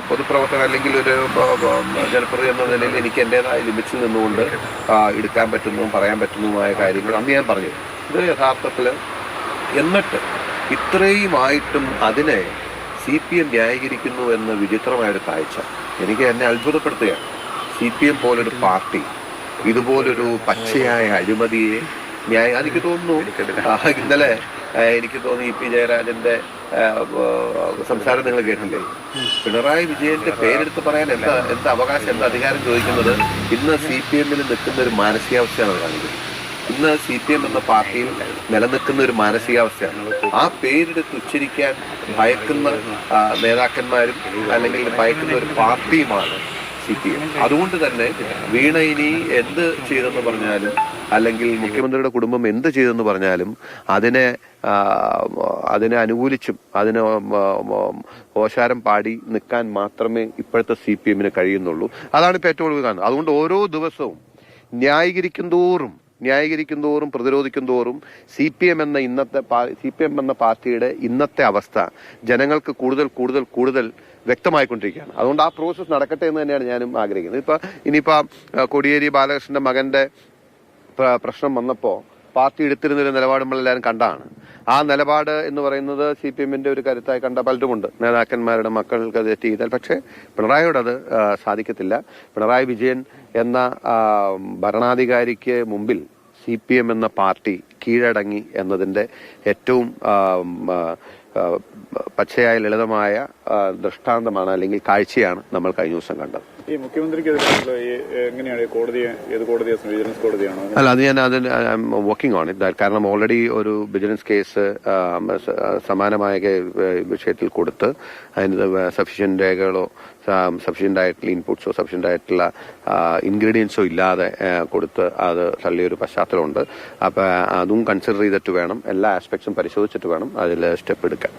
പൊതുപ്രവർത്തകൻ അല്ലെങ്കിൽ ഒരു ജനപ്രതിനിധി എന്ന നിലയിൽ എനിക്ക് എൻ്റെതായ ലിമിറ്റ്സിൽ നിന്നുകൊണ്ട് എടുക്കാൻ പറ്റുന്നതും പറയാൻ പറ്റുന്നതുമായ കാര്യങ്ങൾ അന്ന് ഞാൻ പറഞ്ഞു. ഇത് യഥാർത്ഥത്തിൽ എന്നിട്ട് ഇത്രയുമായിട്ടും അതിനെ CPM ന്യായീകരിക്കുന്നു എന്ന വിചിത്രമായൊരു കാഴ്ച എനിക്ക് എന്നെ അത്ഭുതപ്പെടുത്തുകയാണ്. CPM പോലൊരു പാർട്ടി ഇതുപോലൊരു പച്ചയായ അഴിമതിയെ എനിക്ക് തോന്നുന്നു ഇന്നലെ എനിക്ക് തോന്നി EP ജയരാജന്റെ സംസാരം നിങ്ങൾ കേട്ടില്ലേ? പിണറായി വിജയന്റെ പേരെടുത്ത് പറയാൻ എന്താ അവകാശം, എന്താ അധികാരം ചോദിക്കുന്നത്? ഇന്ന് CPM-ൽ നിൽക്കുന്ന ഒരു മാനസികാവസ്ഥയാണ് കാണിക്കുന്നത്. ഇന്ന് CPM എന്ന പാർട്ടിയിൽ നിലനിൽക്കുന്ന ഒരു മാനസികാവസ്ഥയാണ്. ആ പേരെടുത്ത് ഉച്ചരിക്കാൻ ഭയക്കുന്ന നേതാക്കന്മാരും അല്ലെങ്കിൽ ഭയക്കുന്ന ഒരു പാർട്ടിയുമാണ് CPM. അതുകൊണ്ട് തന്നെ വീണ ഇനി എന്ത് ചെയ്തെന്ന് പറഞ്ഞാലും അല്ലെങ്കിൽ മുഖ്യമന്ത്രിയുടെ കുടുംബം എന്ത് ചെയ്തെന്ന് പറഞ്ഞാലും അതിനെ അനുകൂലിച്ചും അതിന് ഓശാരം പാടി നിൽക്കാൻ മാത്രമേ ഇപ്പോഴത്തെ CPM-ന് കഴിയുന്നുള്ളൂ. അതാണ് ഇപ്പോൾ ഏറ്റവും കൂടുതൽ കാണുന്നത്. അതുകൊണ്ട് ഓരോ ദിവസവും ന്യായീകരിക്കും തോറും പ്രതിരോധിക്കും തോറും CPM എന്ന പാർട്ടിയുടെ ഇന്നത്തെ അവസ്ഥ ജനങ്ങൾക്ക് കൂടുതൽ വ്യക്തമായിക്കൊണ്ടിരിക്കുകയാണ്. അതുകൊണ്ട് ആ പ്രോസസ് നടക്കട്ടെ എന്ന് തന്നെയാണ് ഞാനും ആഗ്രഹിക്കുന്നത്. ഇനിയിപ്പോ കോടിയേരി ബാലകൃഷ്ണന്റെ മകന്റെ പ്രശ്നം വന്നപ്പോ പാർട്ടി എടുത്തിരുന്നൊരു നിലപാട് നമ്മളെല്ലാവരും കണ്ടാണ്. ആ നിലപാട് എന്ന് പറയുന്നത് CPM-ന്റെ ഒരു കരുത്തായി കണ്ട പലരുമുണ്ട്. നേതാക്കന്മാരുടെ മക്കൾക്ക് അത് തെറ്റ് ചെയ്താൽ, പക്ഷേ പിണറായിയോടത് സാധിക്കത്തില്ല. പിണറായി വിജയൻ എന്ന ഭരണാധികാരിക്ക് മുമ്പിൽ CPM എന്ന പാർട്ടി കീഴടങ്ങി എന്നതിന്റെ ഏറ്റവും പച്ചയായ ലളിതമായ ദൃഷ്ടാന്തമാണ് അല്ലെങ്കിൽ കാഴ്ചയാണ് നമ്മൾ കഴിഞ്ഞ ദിവസം കണ്ടത്. ഈ മുഖ്യമന്ത്രിക്കെതിരെ എങ്ങനെയാണ് വിജിലൻസ് കോടതിയാണോ? അല്ല, അത് ഞാൻ വർക്കിംഗ് ഓൺ ഇറ്റ്. കാരണം ഓൾറെഡി ഒരു വിജിലൻസ് കേസ് സമാനമായ വിഷയത്തിൽ കൊടുത്ത് അതിന് സഫീഷ്യന്റ് രേഖകളോ സഫീഷ്യന്റ് ആയിട്ടുള്ള ഇൻപുട്സോ സഫീഷ്യന്റ് ആയിട്ടുള്ള ഇൻഗ്രീഡിയൻസോ ഇല്ലാതെ കൊടുത്ത് അത് തള്ളിയൊരു പശ്ചാത്തലമുണ്ട്. അപ്പൊ അതും കൺസിഡർ ചെയ്തിട്ട് വേണം, എല്ലാ ആസ്പെക്ട്സും പരിശോധിച്ചിട്ട് വേണം അതിൽ സ്റ്റെപ്പ് എടുക്കാൻ.